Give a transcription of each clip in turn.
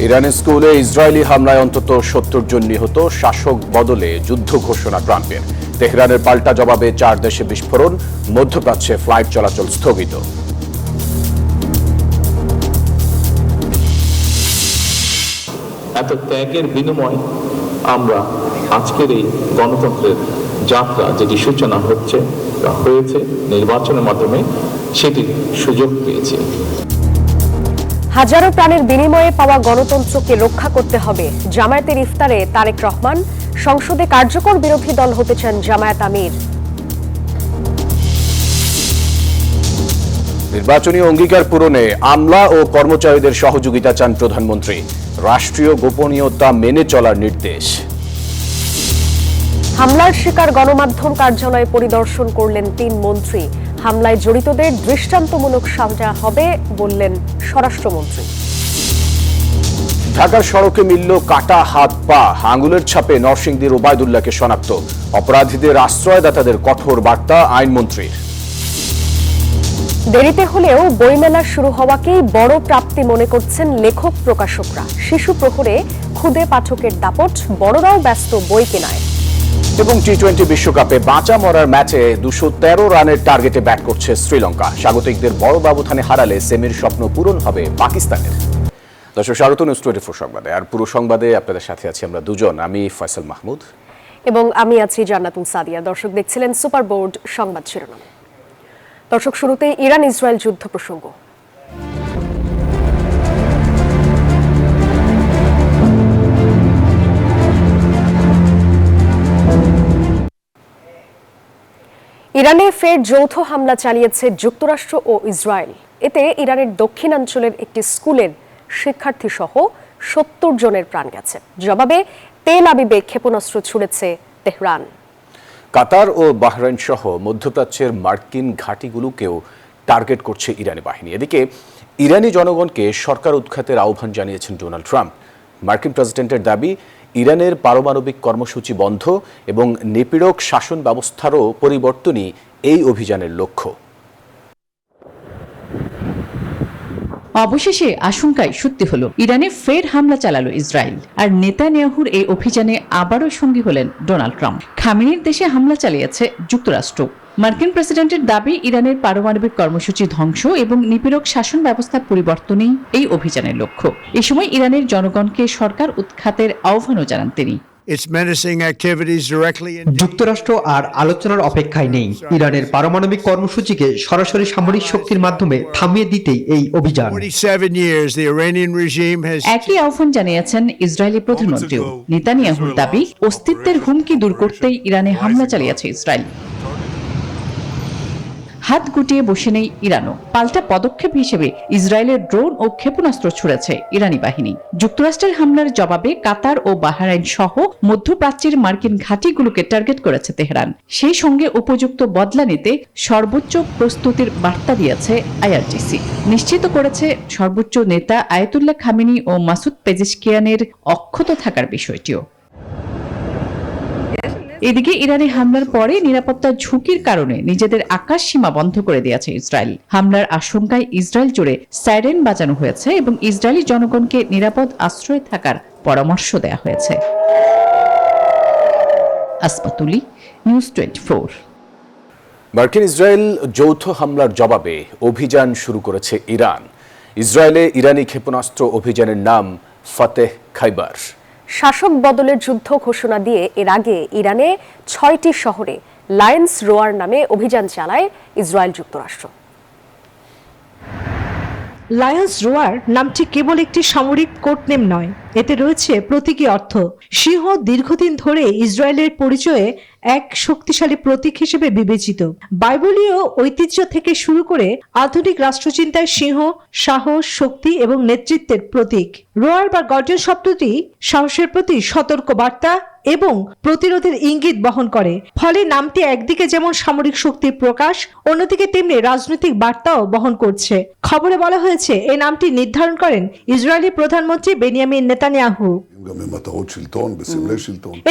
ইরানের স্কুলে ইসরায়েলি হামলায় অন্তত ৭০ জন নিহত, শাসক বদলে যুদ্ধ ঘোষণা ট্রাম্পের। তেহরানের পাল্টা জবাবে 4 দেশে বিস্ফোরণ, মধ্যপ্রাচ্যে ফ্লাইট চলাচল স্থগিত। এত ত্যাগের বিনিময়ে আমরা আজকের এই গণতন্ত্রের যাত্রা যেটি সূচনা হয়েছে নির্বাচনের মাধ্যমে সেটির সুযোগ পেয়েছি। হাজারো প্রাণের বিনিময়ে পাওয়া গণতন্ত্রকে রক্ষা করতে হবে। জামায়াতের ইফতারে তারেক রহমান, সংসদে কার্যকর বিরোধী দল হতে চান জামায়াত আমির। নির্বাচনী অঙ্গীকার পূরণে আমলা ও কর্মচারীদের সহযোগিতা চান প্রধানমন্ত্রী, রাষ্ট্রীয় গোপনীয়তা মেনে চলার নির্দেশ। হামলার শিকার গণমাধ্যম কার্যালয় পরিদর্শন করলেন 3 মন্ত্রী। হামলায় জড়িতদের দৃষ্টান্তমূলক সাজা হবে বললেন স্বরাষ্ট্রমন্ত্রী। ঢাকার সড়কে মিলল কাটা হাত পা, আঙুলের ছাপে নরসিংদীর ওবায়দুল্লাহকে শনাক্ত। অপরাধীদের আশ্রয়দাতাদের কঠোর বার্তা আইনমন্ত্রীর। দেরিতে হলেও বইমেলা শুরু হওয়াকেই বড় প্রাপ্তি মনে করছেন লেখক প্রকাশকরা। শিশু প্রহরে ক্ষুদে পাঠকের দাপট, বড়রাও ব্যস্ত বই কেনায়। এবং টি-20 বিশ্বকাপে বাঁচা মরার ম্যাচে 213 রানের টার্গেটে ব্যাট করছে শ্রীলঙ্কা। স্বাগতিকদের বড় ব্যবধানে হারালে সেমির স্বপ্ন পূরণ হবে পাকিস্তানের। দর্শক, স্বাগত নিউজ 24 সংবাদে। আর পুরো সংবাদে আপনাদের সাথে আছি আমরা দুজন, আমি ফয়সাল মাহমুদ এবং আমি আছি জান্নাতুল সাদিয়া। দর্শক, দেখছিলেন সুপার বোর্ড সংবাদ শিরোনাম। দর্শক, শুরুতে ইরান ইসরায়েল যুদ্ধ প্রসঙ্গ। ইরানে ফের যৌথ হামলা চালিয়েছে যুক্তরাষ্ট্র ও ইসরায়েল। এতে ইরানের দক্ষিণাঞ্চলের একটি স্কুলের শিক্ষার্থী সহ 70 জনের প্রাণ গেছে। জবাবে তেল আবিবে ক্ষেপণাস্ত্র ছুড়েছে তেহরান। কাতার ও বাহরাইন সহ মধ্যপ্রাচ্যের মার্কিন ঘাঁটিগুলোকেও টার্গেট করছে ইরানি বাহিনী। এদিকে ইরানি জনগণকে সরকার উৎখাতের আহ্বান জানিয়েছেন ডোনাল্ড ট্রাম্প। মার্কিন প্রেসিডেন্টের দাবি, ইরানের পারমাণবিক কর্মসূচি বন্ধ এবং নিপীড়ক শাসন ব্যবস্থারও পরিবর্তনই এই অভিযানের লক্ষ্য। অবশেষে আশঙ্কায় সত্যি হলো, ইরানে ফের হামলা চালালো ইসরায়েল। আর নেতানিয়াহুর এই অভিযানে আবারও সঙ্গী হলেন ডোনাল্ড ট্রাম্প। খামেনির দেশে হামলা চালিয়েছে যুক্তরাষ্ট্র। মার্কিন প্রেসিডেন্টের দাবি, ইরানের পারমাণবিক কর্মসূচি ধ্বংস এবং নিপীড়ক শাসন ব্যবস্থার পরিবর্তনই এই অভিযানের লক্ষ্য। এ সময় ইরানের জনগণকে সরকার উৎখাতের আহ্বানও জানান তিনি। যুক্তরাষ্ট্র আর আলোচনার অপেক্ষায় নেই। ইরানের পারমাণবিক কর্মসূচিকে সরাসরি সামরিক শক্তির মাধ্যমে থামিয়ে দিতেই এই অভিযান। একই আহ্বান জানিয়েছেন ইসরায়েলি প্রধানমন্ত্রীও। নেতানিয়াহুর দাবি, অস্তিত্বের হুমকি দূর করতেই ইরানে হামলা চালিয়েছে ইসরায়েল। হাত গুটিয়ে বসে নেই ইরানও। পাল্টা পদক্ষেপ হিসেবে ইসরায়েলের ড্রোন ও ক্ষেপণাস্ত্র ছুড়েছে ইরানি বাহিনী। যুক্তরাষ্ট্রের হামলার জবাবে কাতার ও বাহরাইন সহ মধ্যপ্রাচ্যের মার্কিন ঘাঁটিগুলোকে টার্গেট করেছে তেহরান। সেই সঙ্গে উপযুক্ত বদলা নিতে সর্বোচ্চ প্রস্তুতির বার্তা দিয়েছে আইআরজিসি। নিশ্চিত করেছে সর্বোচ্চ নেতা আয়াতুল্লাহ খামেনি ও মাসুদ পেজেশকিয়ানের অক্ষত থাকার বিষয়টিও। এদিকে ইরানি হামলার পরে নিরাপত্তা ঝুঁকির কারণে নিজেদের আকাশ সীমা বন্ধ করে দিয়েছে ইসরায়েল। হামলার আশঙ্কায় ইসরায়েল জুড়ে সাইরেন বাজানো হয়েছে এবং ইসরায়েলি জনগণকে নিরাপদ আশ্রয়ে থাকার পরামর্শ দেওয়া হয়েছে। আসমাতুলি, নিউজ 24। মার্কিন ইসরায়েল যৌথ হামলার জবাবে অভিযান শুরু করেছে ইরান। ইসরায়েলে ইরানি ক্ষেপণাস্ত্র অভিযানের নাম ফাতেহ খাইবার। শাসক বদলের যুদ্ধ ঘোষণা দিয়ে এর আগে ইরানে 6টি শহরে লায়ন্স রোয়ার নামে অভিযান চালায় ইসরায়েল যুক্তরাষ্ট্র। লায়ন্স রোয়ার নামটি কেবল একটি সামরিক কোডনেম নয়, এতে রয়েছে প্রতীকী অর্থ। সিংহ দীর্ঘদিন ধরে ইসরায়েলের পরিচয়ে এক শক্তিশালী প্রতীক হিসেবে বিবেচিত। বাইবেলীয় ঐতিহ্য থেকে শুরু করে আধুনিক রাষ্ট্রচিন্তায় সিংহ সাহস, শক্তি এবং নেতৃত্বের প্রতীক। রোয়ার বা গর্জন শব্দটি সাহসের প্রতি সতর্ক বার্তা এবং প্রতিরোধের ইঙ্গিত বহন করে। ফলে নামটি একদিকে যেমন সামরিক শক্তির প্রকাশ, অন্যদিকে তেমনি রাজনৈতিক বার্তাও বহন করছে। খবরে বলা হয়েছে, এই নামটি নির্ধারণ করেন ইসরায়েলি প্রধানমন্ত্রী বেনিয়ামিন নেতানিয়াহু।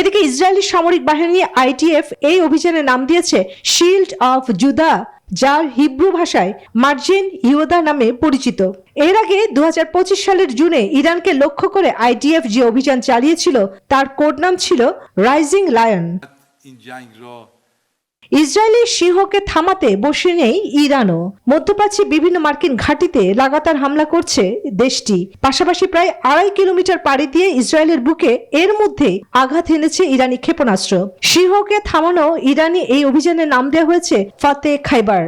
এদিকে ইসরায়েলি সামরিক বাহিনী, আইটি আইডিএফ এই অভিযানের নাম দিয়েছে শিল্ড অফ জুদা, যার হিব্রু ভাষায় মার্জিন ইহুদা নামে পরিচিত। এর আগে 2025 সালের জুনে ইরানকে লক্ষ্য করে আইডিএফ যে অভিযান চালিয়েছিল তার কোড নাম ছিল রাইজিং লায়ন। ইসরায়েলি সিংহকে থামাতে বসে নেই ইরানও। মধ্যপ্রাচ্যে বিভিন্ন মার্কিন ঘাঁটিতে লাগাতার হামলা করছে দেশটি। পাশাপাশি প্রায় 2.5 কিলোমিটার পাড়ি দিয়ে ইসরায়েলের বুকে এর মধ্যে আঘাত এনেছে ইরানি ক্ষেপণাস্ত্র। সিংহকে থামানো ইরানি এই অভিযানের নাম দেওয়া হয়েছে ফাতে খাইবার।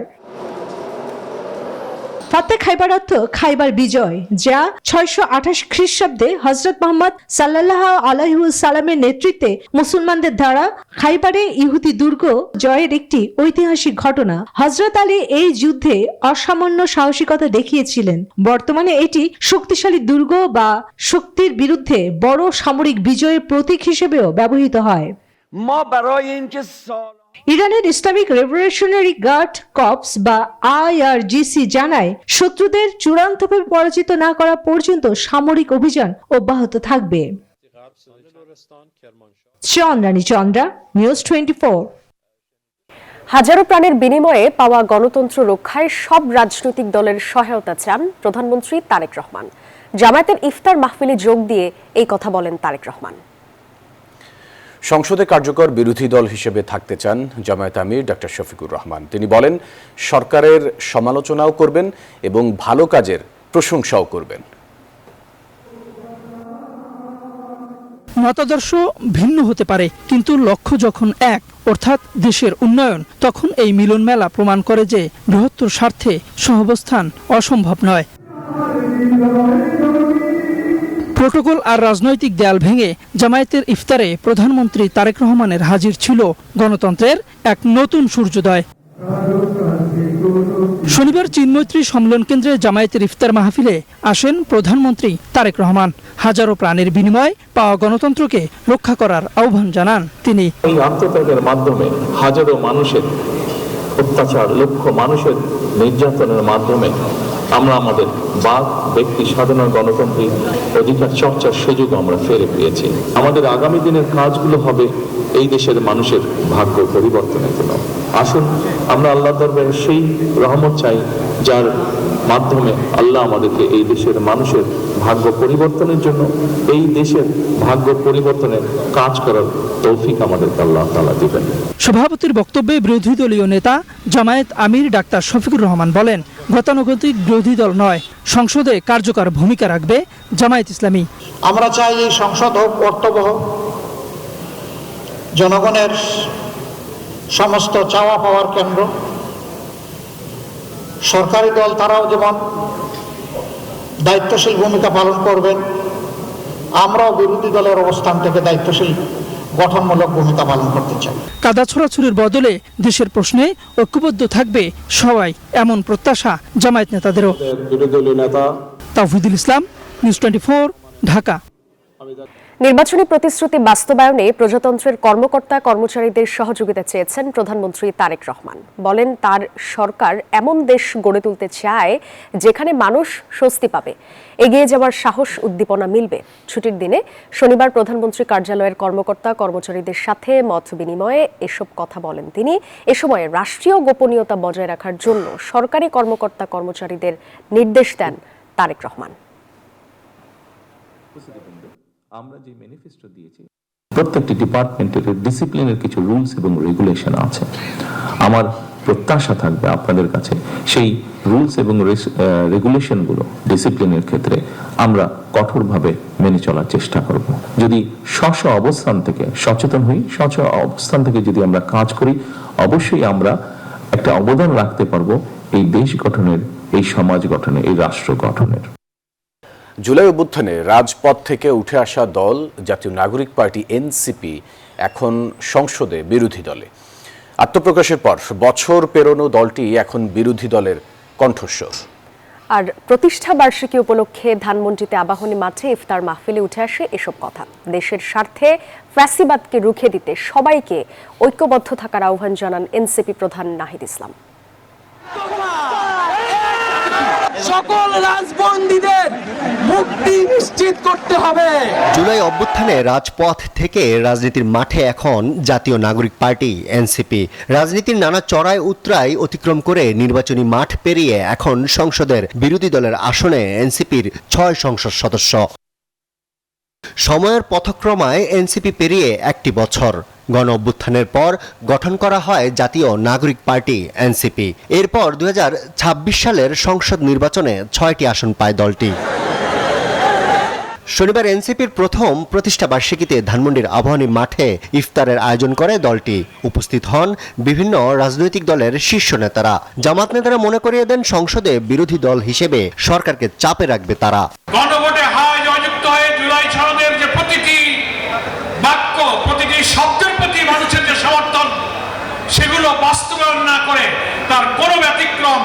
ফাতে খাইবার অর্থ খাইবার বিজয়, যা 628 খ্রিস্টাব্দে হযরত মুহাম্মদ সাল্লাল্লাহু আলাইহি ওয়াসাল্লামের নেতৃত্বে মুসলমানদের দ্বারা খাইবারে ইহুদি দুর্গ জয়ের একটি ঐতিহাসিক ঘটনা। হযরত আলী এই যুদ্ধে অসামান্য সাহসিকতা দেখিয়েছিলেন। বর্তমানে এটি শক্তিশালী দুর্গ বা শক্তির বিরুদ্ধে বড় সামরিক বিজয়ের প্রতীক হিসেবেও ব্যবহৃত হয়। ইরানের ইসলামিক রেভলিউশনারি গার্ড কর্পস বা IRGC জানায়, শত্রুদের চূড়ান্তভাবে পরাজিত না করা পর্যন্ত সামরিক অভিযান অব্যাহত থাকবে। চন্দ্রানী চন্দ্রা, নিউজ 24। হাজারো প্রাণের বিনিময়ে পাওয়া গণতন্ত্র রক্ষায় সব রাজনৈতিক দলের সহায়তা চান প্রধানমন্ত্রী তারেক রহমান। জামায়াতের ইফতার মাহফিলে যোগ দিয়ে এই কথা বলেন তারেক রহমান। সংসদে কার্যকর বিরোধী দল হিসেবে থাকতে চান জামায়াত আমির ডক্টর শফিকুর রহমান। তিনি বলেন, সরকারের সমালোচনাও করবেন এবং ভালো কাজের প্রশংসাও করবেন। মতাদর্শ ভিন্ন হতে পারে, কিন্তু লক্ষ্য যখন এক, অর্থাৎ দেশের উন্নয়ন, তখন এই মিলন মেলা প্রমাণ করে যে বৃহত্তর স্বার্থে সহাবস্থান অসম্ভব নয়। প্রোটোকল আর রাজনৈতিক দেয়াল ভেঙে জামায়াতের ইফতারে প্রধানমন্ত্রী তারেক রহমানের হাজির ছিল গণতন্ত্রের এক নতুন সূর্যোদয়। শনিবার চিন্মৈত্রী সম্মেলন কেন্দ্রে জামায়াতের ইফতার মাহফিলে আসেন প্রধানমন্ত্রী তারেক রহমান। হাজারো প্রাণের বিনিময়ে পাওয়া গণতন্ত্রকে রক্ষা করার আহ্বান জানান তিনি। এই আত্মত্যাগের মাধ্যমে হাজারো মানুষের অত্যাচার, লক্ষ মানুষের নির্যাতনের মাধ্যমে আমরা আমাদের বাক, ব্যক্তি স্বাধীনতা, গণতান্ত্রিক অধিকার চর্চার সুযোগ আমরা ফিরে পেয়েছি। আমাদের আগামী দিনের কাজগুলো হবে এই দেশের মানুষের ভাগ্য পরিবর্তনের জন্য। আসুন আমরা আল্লাহ দরবারে সেই রহমত চাই, যার মাধ্যমে আল্লাহ আমাদেরকে এই দেশের মানুষের ভাগ্য পরিবর্তনের জন্য, এই দেশের ভাগ্য পরিবর্তনের কাজ করার তৌফিক আমাদেরকে আল্লাহ তাআলা দিবেন। সভাপতির বক্তব্যে বিরোধী দলীয় নেতা জামায়াত আমির ডাক্তার শফিকুর রহমান বলেন, গতানুগতিক বিরোধী দল নয়, সংসদে কার্যকর ভূমিকা রাখবে জামায়াত ইসলামী। আমরা চাই এই সংসদ হোক অর্থবহ, জনগণের সমস্ত চাওয়া পাওয়ার কেন্দ্র। সরকারি দল তারাও যেমন দায়িত্বশীল ভূমিকা পালন করবেন, আমরাও বিরোধী দলের অবস্থান থেকে দায়িত্বশীল গঠনমূলক ভূমিকা পালন করতে চাই। কাদা ছোড়াছুড়ির বদলে দেশের প্রশ্নে ঐক্যবদ্ধ থাকবে সবাই, এমন প্রত্যাশা জামায়াত নেতাদেরও। তাওহিদুল ইসলাম, নিউজ 24, ঢাকা। নির্বাচনী প্রতিশ্রুতি বাস্তবায়নে প্রজাতন্ত্রের কর্মকর্তা কর্মচারীদের সহযোগিতা চেয়েছেন প্রধানমন্ত্রী তারেক রহমান। বলেন, তার সরকার এমন দেশ গড়ে তুলতে চায় যেখানে মানুষ স্বস্তি পাবে, এগিয়ে যাওয়ার সাহস উদ্দীপনা মিলবে। ছুটির দিনে শনিবার প্রধানমন্ত্রী কার্যালয়ের কর্মকর্তা কর্মচারীদের সাথে মত বিনিময়ে এসব কথা বলেন তিনি। এ সময় রাষ্ট্রীয় গোপনীয়তা বজায় রাখার জন্য সরকারি কর্মকর্তা কর্মচারীদের নির্দেশ দেন তারেক রহমান। আমরা যে ম্যানিফেস্টো দিয়েছি, প্রত্যেকটি ডিপার্টমেন্টের ডিসিপ্লিনের কিছু রুলস এবং রেগুলেশন আছে। আমার প্রত্যাশা থাকবে আপনাদের কাছে সেই রুলস এবং রেগুলেশনগুলো, ডিসিপ্লিনের ক্ষেত্রে আমরা কঠোরভাবে মেনে চলার চেষ্টা করব। যদি স্ব অবস্থান থেকে সচেতন হই, স্ব অবস্থান থেকে যদি আমরা কাজ করি, অবশ্যই আমরা একটা অবদান রাখতে পারবো এই দেশ গঠনের, এই সমাজ গঠনে, এই রাষ্ট্র গঠনের। জুলাই অভ্যুত্থানে রাজপথ থেকে উঠে আসা দল জাতীয় নাগরিক পার্টি এনসিপি এখন সংসদে বিরোধী দলে। আত্মপ্রকাশের পর বছর পেরোনো দলটি এখন বিরোধী দলের কণ্ঠস্বর। আর প্রতিষ্ঠা বার্ষিকী উপলক্ষে ধানমন্ডিতে আবাহনী মাঠে ইফতার মাহফিলে উঠে আসে এসব কথা। দেশের স্বার্থে ফ্যাসিবাদকে রুখে দিতে সবাইকে ঐক্যবদ্ধ থাকার আহ্বান জানান এনসিপি প্রধান নাহিদ ইসলাম। সকল রাজবন্দীদের মুক্তি নিশ্চিত করতে হবে। জুলাই অভ্যুত্থানে রাজপথ থেকে রাজনীতির মাঠে এখন জাতীয় নাগরিক পার্টি এনসিপি। রাজনীতির নানা চড়াই উতরাই অতিক্রম করে নির্বাচনী মাঠ পেরিয়ে এখন সংসদের বিরোধী দলের আসনে এনসিপির 6 সংসদ সদস্য। সময়ের পথক্রমায় এনসিপি পেরিয়ে 1টি বছর। গণ অভ্যুত্থানের পর গঠন করা হয় জাতীয় নাগরিক পার্টি এনসিপি। এরপর 2026 সালের সংসদ নির্বাচনে 6টি আসন পায় দলটি। শনিবার এনসিপির প্রথম প্রতিষ্ঠা বার্ষিকীতে ধানমন্ডির আবাহনী মাঠে ইফতারের আয়োজন করে দলটি। উপস্থিত হন বিভিন্ন রাজনৈতিক দলের শীর্ষ নেতারা। জামাত নেতারা মনে করিয়ে দেন সংসদে বিরোধী দল হিসেবে সরকারকে চাপে রাখবে তারা। গণভোটে হায় জয়যুক্ত হয়ে জুলাই সনদের যে প্রতিটি বাক্য, প্রতিটি শব্দের প্রতি মানুষের যে সমর্থন, সেগুলো বাস্তবায়ন না করে তার কোনো ব্যতিক্রম,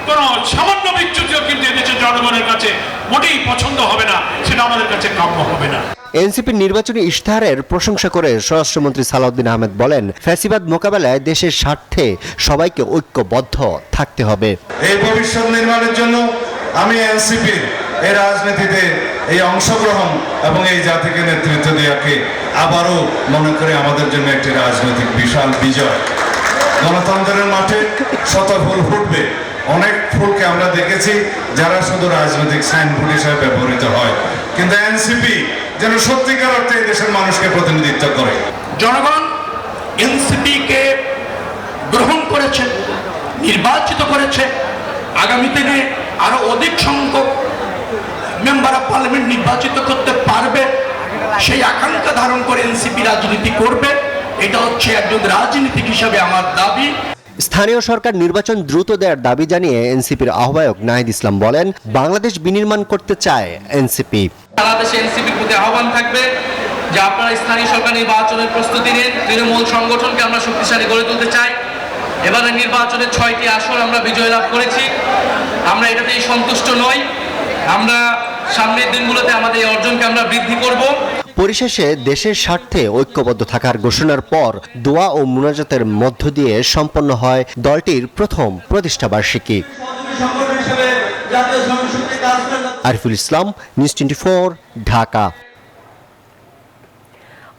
কোনো সামান্য বিচ্যুতিও কিন্তু এদেশের জনগণের কাছে মোটেই পছন্দ হবে না, সেটা আমাদের কাছে কাম্য হবে না। এনসিপির নির্বাচনী ইশতেহারের প্রশংসা করে স্বরাষ্ট্রমন্ত্রী সালাউদ্দিন আহমেদ বলেন, ফ্যাসিবাদ মোকাবেলায় দেশের স্বার্থে সবাইকে ঐক্যবদ্ধ থাকতে হবে। এই ভবিষ্যৎ নির্মাণের জন্য আমি এনসিপির এই রাজনীতিতে এই অংশগ্রহণ এবং এই জাতিকে নেতৃত্ব দেওয়াকে আবারও মনে করে আমাদের জন্য একটি রাজনৈতিক বিশাল বিজয়। গণতন্ত্রের মাঠে শত ফুল ফুটবে। অনেক ফুলকে আমরা দেখেছি যারা শুধু রাজনৈতিক সাইনবোর্ড হিসেবে ব্যবহৃত হয়, কিন্তু এনসিপি যেন সত্যিকার অর্থে এই দেশের মানুষকে প্রতিনিধিত্ব করে। জনগণ এনসিপিকে গ্রহণ করেছে, নির্বাচিত করেছে। আগামী দিনে আরো অধিক সংখ্যক মেম্বার অফ পার্লামেন্ট নির্বাচিত করতে পারবে, সেই আকাঙ্ক্ষা ধারণ করে এনসিপি রাজনীতি করবে। এটা হচ্ছে একজন রাজনীতিক হিসেবে আমার দাবি। স্থানীয় সরকার নির্বাচন দ্রুত দেওয়ার দাবি জানিয়ে এনসিপির আহ্বায়ক নাহিদ ইসলাম বলেন, বাংলাদেশ বিনির্মাণ করতে চায় এনসিপি। সারা দেশে এনসিপির প্রতি আহ্বান থাকবে যে আপনারা স্থানীয় সরকার নির্বাচনের প্রস্তুতি নিন। তৃণমূল সংগঠনকে আমরা শক্তিশালী গড়ে তুলতে চাই। এবারে নির্বাচনের 6টি আসন আমরা বিজয় লাভ করেছি। আমরা এটাতেই সন্তুষ্ট নই। আমরা সামনের দিনগুলোতে আমাদের এই অর্জনকে আমরা বৃদ্ধি করব। পরিশেষে দেশের স্বার্থে ঐক্যবদ্ধ থাকার ঘোষণার পর দোয়া ও মুনাজাতের মধ্য দিয়ে সম্পন্ন হয় দলটির প্রথম প্রতিষ্ঠা বার্ষিকী। আরিফুল ইসলাম, নিউজ 24, ঢাকা।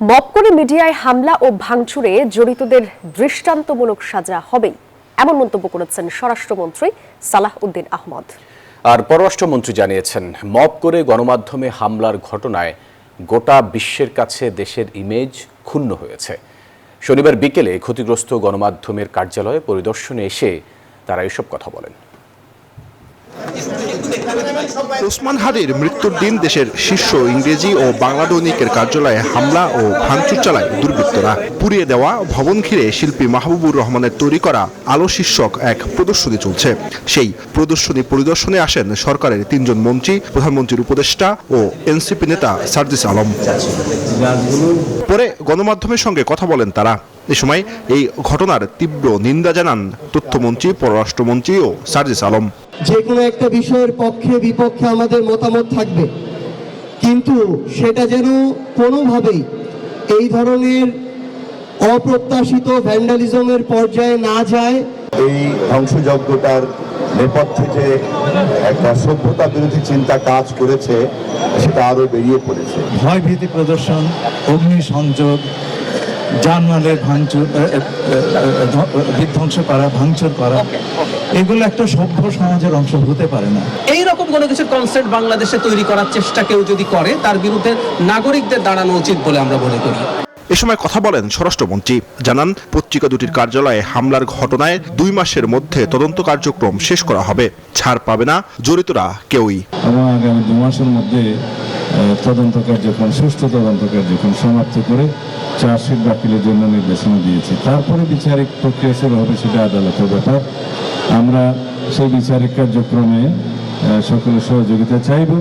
মব করে মিডিয়ায় হামলা ও ভাঙচুরে জড়িতদের দৃষ্টান্তমূলক সাজা হবেই, এমন মন্তব্য করেছেন স্বরাষ্ট্রমন্ত্রী সালাহউদ্দিন আহমদ। আর পররাষ্ট্রমন্ত্রী জানিয়েছেন, মব করে গণমাধ্যমে হামলার ঘটনায় গোটা বিশ্বের কাছে দেশের ইমেজ ক্ষুণ্ণ হয়েছে। শনিবার বিকেলে ক্ষতিগ্রস্ত গণমাধ্যমের কার্যালয়ে পরিদর্শনে এসে তারা এসব কথা বলেন। ওসমান হাদির মৃত্যুর দিন দেশের শীর্ষ ইংরেজি ও বাংলা দৈনিকের কার্যালয়ে হামলা ও ভাঙচুর চালায় দুর্বৃত্তরা। পুড়িয়ে দেওয়া ভবন ঘিরে শিল্পী মাহবুবুর রহমানের তৈরি করা আলো শীর্ষক এক প্রদর্শনী চলছে। সেই প্রদর্শনী পরিদর্শনে আসেন সরকারের 3 জন মন্ত্রী, প্রধানমন্ত্রীর উপদেষ্টা ও এনসিপি নেতা সার্জিস আলম। পরে গণমাধ্যমের সঙ্গে কথা বলেন তারা। এ সময় এই ঘটনার তীব্র নিন্দা জানান তথ্যমন্ত্রী, পররাষ্ট্রমন্ত্রী ও সার্জিস আলম। যে কোনো একটা বিষয়ের পক্ষে বিপক্ষে আমাদের মতামত থাকবে, কিন্তু সেটা যেন কোনোভাবেই এই ধরনের অপ্রত্যাশিত ভ্যান্ডালিজমের পর্যায়ে না যায়। এই ধ্বংসযজ্ঞটার নেপথ্যে যে একটা সভ্যতা বিরোধী চিন্তা কাজ করেছে সেটা আরো বেরিয়ে পড়েছে। ভয়ভীতি প্রদর্শন, অগ্নিসংযোগ, জানমালের ভাঙচুর, বিধ্বংস করা, ভাঙচুর করা, এগুলো একটা সভ্য সমাজের অংশ হতে পারে না। এইরকম কোনো কিছুর কনসেপ্ট বাংলাদেশে তৈরি করার চেষ্টা কেউ যদি করে, তার বিরুদ্ধে নাগরিকদের দাঁড়ানো উচিত বলে আমরা মনে করি। এ সময় কথা বলেন স্বরাষ্ট্রমন্ত্রী। জানান, পত্রিকা দুটির কার্যালয়ে হামলার ঘটনায় 2 মাসের মধ্যে তদন্ত কার্যক্রম শেষ করা হবে। ছাড় পাবে না জড়িতরা কেউই। এবং আগামী 2 মাসের মধ্যে তদন্ত কার্যক্রম, সুষ্ঠু তদন্ত কার্যক্রম সমাপ্ত করে চার্জশিট দাখিলের জন্য নির্দেশনা দিয়েছি। তারপরে বিচারিক প্রক্রিয়া শুরু হবে, সেটা আদালতের ব্যাপার। আমরা সেই বিচারিক কার্যক্রমে সকলের সহযোগিতা চাইব,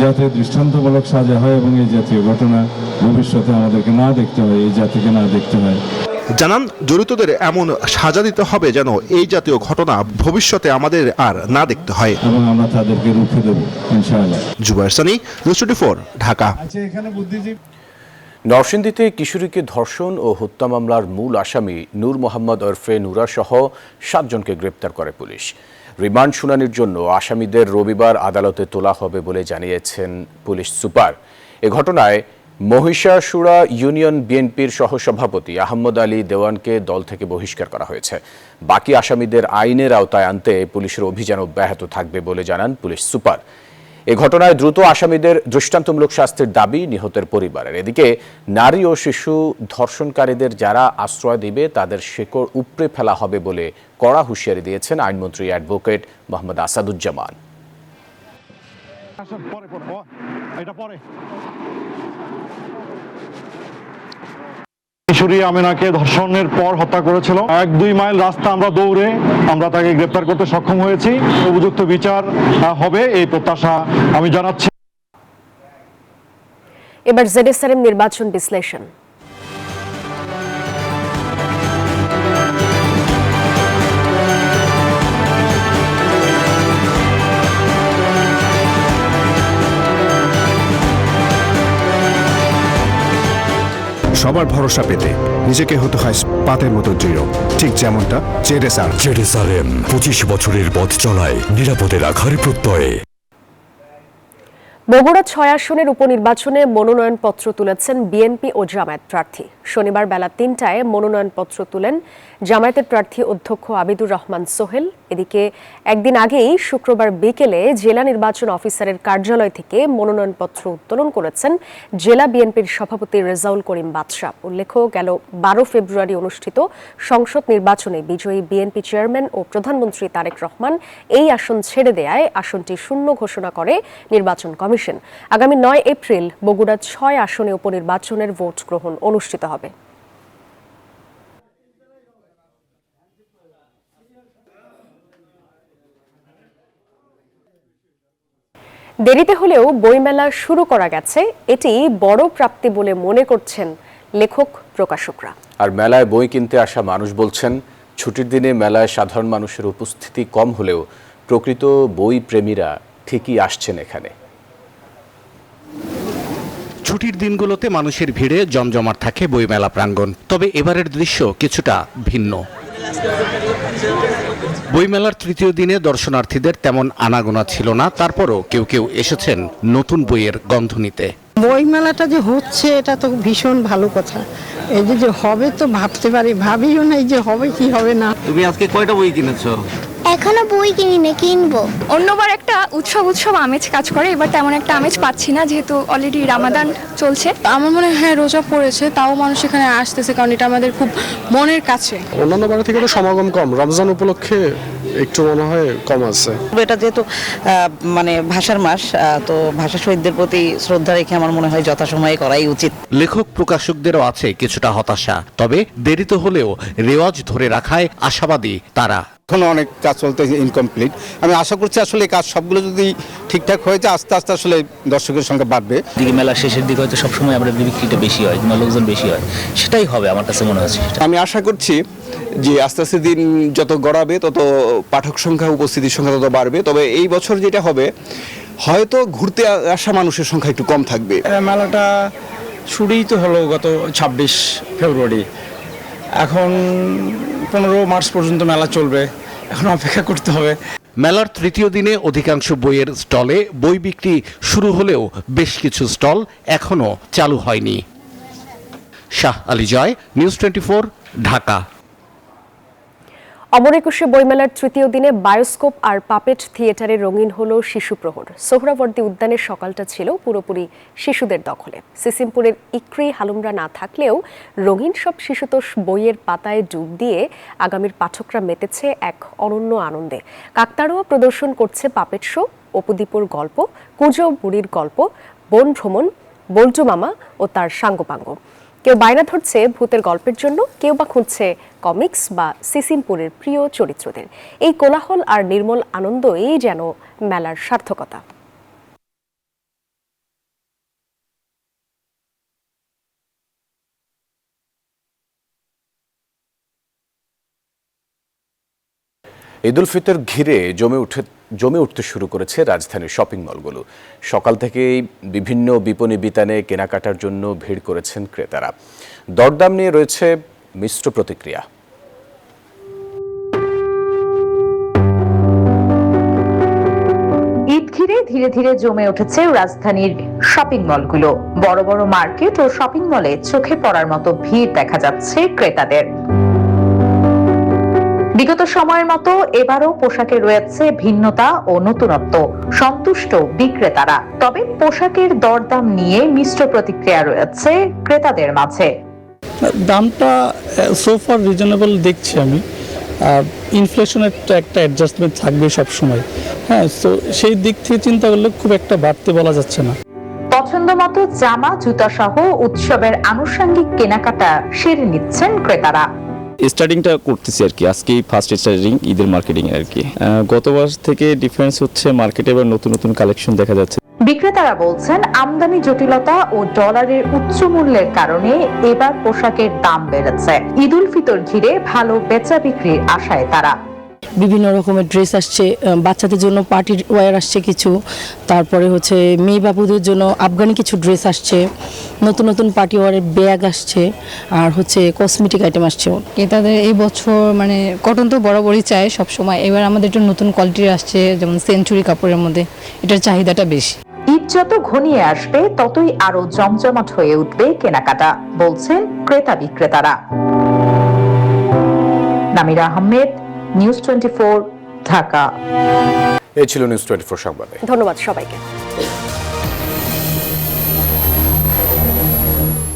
যাতে দৃষ্টান্তমূলক সাজা হয় এবং এই জাতীয় ঘটনা ভবিষ্যতে আমাদেরকে না দেখতে হয়, এই জাতিকে না দেখতে হয়। জানান, জড়িতদের এমন সাজা দিতে হবে যেন এই জাতীয় ঘটনা ভবিষ্যতে আমাদের আর না দেখতে হয়, এবং আমরা তাদেরকে রুখে দেব ইনশাআল্লাহ। জুবায়ের সানি, নিউজ 24, ঢাকা। নরসিংদীতে কিশোরীকে ধর্ষণ ও হত্যা মামলার মূল আসামি নূর মোহাম্মদ ওরফে নুরা সহ 7 জনকে গ্রেপ্তার করে পুলিশ। রিমান্ড শুনানির জন্য আসামিদের রবিবার আদালতে তোলা হবে বলে জানিয়েছেন পুলিশ সুপার। এ ঘটনায় মহিষাসুরা ইউনিয়ন বিএনপির সহসভাপতি আহমদ আলী দেওয়ানকে দল থেকে বহিষ্কার করা হয়েছে। বাকি আসামিদের আইনের আওতায় আনতে পুলিশের অভিযান অব্যাহত থাকবে বলে জানান পুলিশ সুপার। এ ঘটনায় দ্রুত আসামিদের দৃষ্টান্তমূলক শাস্তির দাবি নিহতের পরিবারের। এদিকে নারী ও শিশু ধর্ষণকারীদের যারা আশ্রয় দিবে তাদের শেকড় উপড়ে ফেলা হবে বলে কড়া হুঁশিয়ারি দিয়েছেন আইনমন্ত্রী অ্যাডভোকেট মোহাম্মদ আসাদুজ্জামান। কিশোরী আমেনাকে ধর্ষণের পর হত্যা করেছিল। 1-2 মাইল রাস্তা আমরা দৌড়ে আমরা তাকে গ্রেপ্তার করতে সক্ষম হয়েছি। উপযুক্ত বিচার হবে এই প্রত্যাশা আমি জানাচ্ছি। এবার জেডএসআরএম নির্বাচন বিশ্লেষণ। সবার ভরসা পেতে নিজেকে হতে হয় পাতের মতো দৃঢ়, ঠিক যেমনটা জেডএসআরএম 25 বছরের পথ চলায় নিরাপদে রাখার প্রত্যয়ে। বগুড়া 6 আসনের উপনির্বাচনে মনোনয়নপত্র তুলেছেন বিএনপি ও জামায়াত প্রার্থী। শনিবার বেলা 3টায় মনোনয়নপত্র তুলেন জামায়াতের প্রার্থী অধ্যক্ষ আবিদুর রহমান সোহেল। এদিকে একদিন আগেই শুক্রবার বিকেলে জেলা নির্বাচন অফিসারের কার্যালয় থেকে মনোনয়নপত্র উত্তোলন করেছেন জেলা বিএনপির সভাপতি রেজাউল করিম বাদশা। উল্লেখ্য, গেল 12 ফেব্রুয়ারি অনুষ্ঠিত সংসদ নির্বাচনে বিজয়ী বিএনপি চেয়ারম্যান ও প্রধানমন্ত্রী তারেক রহমান এই আসন ছেড়ে দেয়ায় আসনটি শূন্য ঘোষণা করে নির্বাচন কমিশন। আগামী 9 এপ্রিল বগুড়া 6 আসনে উপনির্বাচনের ভোট গ্রহণ অনুষ্ঠিত হবে। দেরিতে হলেও বইমেলা শুরু করা গেছে, এটি বড় প্রাপ্তি বলে মনে করছেন লেখক প্রকাশকরা। আর মেলায় বই কিনতে আসা মানুষ বলছেন, ছুটির দিনে মেলায় সাধারণ মানুষের উপস্থিতি কম হলেও প্রকৃত বই প্রেমীরা ঠিকই আসছেন এখানে। ছুটির দিনগুলোতে মানুষের ভিড়ে জমজমাট থাকে বইমেলা প্রাঙ্গণ। তবে এবারের দৃশ্য কিছুটা ভিন্ন। বইমেলার তৃতীয় দিনে দর্শনার্থীদের তেমন আনাগোনা ছিল না, তারপরও কেউ কেউ এসেছেন নতুন বইয়ের গন্ধ নিতে। বইমেলাটা যে হচ্ছে এটা তো ভীষণ ভালো কথা। এই যে হবে তো ভাবতে পারি, ভাবিও না যে হবে কি হবে না। তুমি আজকে কয়টা বই কিনেছো? এখনো বই কিনিনি, কিনবো। অন্যবার একটা উৎসব আমেজ কাজ করে, এবার তেমন একটা আমেজ পাচ্ছি না, যেহেতু অলরেডি রামাদান চলছে। আমার মনে হয় রোজা পড়েছে, তাও মানুষ এখানে আসতেছে, কারণ এটা আমাদের খুব মনের কাছে। অন্যান্য বার থেকে তো সমাগম কম, রমজান উপলক্ষে একটু মনে হয় কম আছে। এটা যেহেতু মানে ভাষার মাস, তো ভাষা শহীদদের প্রতি শ্রদ্ধা রেখে আমার মনে হয় যথাসময়ে করাই উচিত। লেখক প্রকাশকদেরও আছে কিছুটা হতাশা, তবে দেরিতে হলেও রেওয়াজ ধরে রাখায় আশাবাদী তারা। এখনো অনেক কাজ চলতে ইনকমপ্লিট। আমি আশা করছি আসলে এই কাজ সবগুলো যদি ঠিকঠাক হয়ে যায় আস্তে আস্তে আসলে দর্শকের সংখ্যা বাড়বে। দিকে মেলা শেষের দিকে হয়তো সবসময় আমাদের বিক্রিটা বেশি হয় কিংবা লোকজন বেশি হয়, সেটাই হবে আমার কাছে মনে হচ্ছে। আমি আশা করছি যে আস্তে আস্তে দিন যত গড়াবে তত পাঠক সংখ্যা, উপস্থিতির সংখ্যা তত বাড়বে। তবে এই বছর যেটা হবে, হয়তো ঘুরতে আসা মানুষের সংখ্যা একটু কম থাকবে। মেলাটা শুরুই তো হলো গত 26 ফেব্রুয়ারি, এখন 15 মার্চ পর্যন্ত মেলা চলবে, এখন অপেক্ষা করতে হবে। মেলার তৃতীয় দিনে অধিকাংশ বইয়ের স্টলে বই বিক্রি শুরু হলেও বেশ কিছু স্টল এখনো চালু হয়নি। শাহ আলী জয়, নিউজ 24, ঢাকা। অমর একুশে বইমেলার তৃতীয় দিনে বায়োস্কোপ আর পাপেট থিয়েটারে রঙিন হলো শিশু প্রহর। সোহরাওয়ার্দী উদ্যানের সকালটা ছিল পুরোপুরি শিশুদের দখলে। সিসিমপুরের ইকরি হালুমরা না থাকলেও রঙিন সব শিশুতোষ বইয়ের পাতায় ডুব দিয়ে আগামীর পাঠকরা মেতেছে এক অনন্য আনন্দে। কাকতাড়ুয়া প্রদর্শন করছে পাপেট শো, অপুদীপুর গল্প, কুজো বুড়ির গল্প, বন ভ্রমণ, বল্টু মামা ও তার সাঙ্গপাঙ্গ। কেউ বায়না ধরছে ভূতের গল্পের জন্য, কেউ বা খুঁজছে কমিক্স বা সিসিমপুরের প্রিয় চরিত্রদের। এই কোলাহল আর নির্মল আনন্দই যেন মেলার সার্থকতা। ঈদুল ফিতর ঘিরে জমে উঠতে শুরু করেছে রাজধানীর শপিং মলগুলো। সকাল থেকেই বিভিন্ন বিপণী বিতানে কেনাকাটার জন্য ভিড় করেছেন ক্রেতারা। দরদাম নিয়ে রয়েছে মিশ্র প্রতিক্রিয়া। ধীরে ধীরে জমে উঠেছে রাজধানীর শপিং মলগুলো। বড় বড় মার্কেট ও শপিং মলে চোখে পড়ার মতো ভিড় দেখা যাচ্ছে ক্রেতাদের। বিগত সময়ের মতো এবারও পোশাকে রয়েছে ভিন্নতা ও নতুনত্ব। সন্তুষ্ট বিক্রেতারা, তবে পোশাকের দরদাম নিয়ে মিশ্র প্রতিক্রিয়া রয়েছে ক্রেতাদের মাঝে। দামটা সোফার রিজনেবল দেখছি আমি। ইনফ্লেশনের তো একটা অ্যাডজাস্টমেন্ট থাকবে সব সময়, হ্যাঁ, তো সেই দিক থেকে চিন্তা করলে খুব একটা বাড়তে বলা যাচ্ছে না। পছন্দ মতো জামা জুতা সহ উৎসবের আনুষঙ্গিক কেনাকাটা সেরে নিচ্ছেন ক্রেতারা। স্টার্টিংটা করতেছি আর কি, আজকেই ফার্স্ট স্টার্টিং ঈদের মার্কেটিং আর কি। গত মাস থেকে ডিফারেন্স হচ্ছে, মার্কেটে এবার নতুন নতুন কালেকশন দেখা যাচ্ছে। বিক্রেতারা বলছেন আমদানি জটিলতা ও ডলারের উচ্চ মূল্যের কারণে এবার পোশাকের দাম বেড়েছে। ঈদ উল ফিতর ঘিরে ভালো বেচা বিক্রির আশায় তারা। বিভিন্ন রকমের ড্রেস আসছে, বাচ্চাদের জন্য পার্টি ওয়্যার আসছে কিছু, তারপরে হচ্ছে মেয়ে বাবুদের জন্য আফগানি কিছু ড্রেস আসছে, নতুন নতুন পার্টি ওয়্যারের ব্যাগ আসছে, আর হচ্ছে কসমেটিক আইটেম আসছে। ক্রেতাদের এই বছর মানে কটন তো বরাবরই চায় সব সময়, এবার আমাদের একটু নতুন কোয়ালিটির আসছে, যেমন সেঞ্চুরি কাপড়ের মধ্যে এটার চাহিদাটা বেশি। ঈদ যত ঘনিয়ে আসবে ততই আরো জমজমাট হয়ে উঠবে কেনাকাটা, বলছেন ক্রেতা বিক্রেতারা। নামিরা আহমেদ, নিউজ 24, ঢাকা। এই ছিল নিউজ 24 সংবাদে। ধন্যবাদ সবাইকে।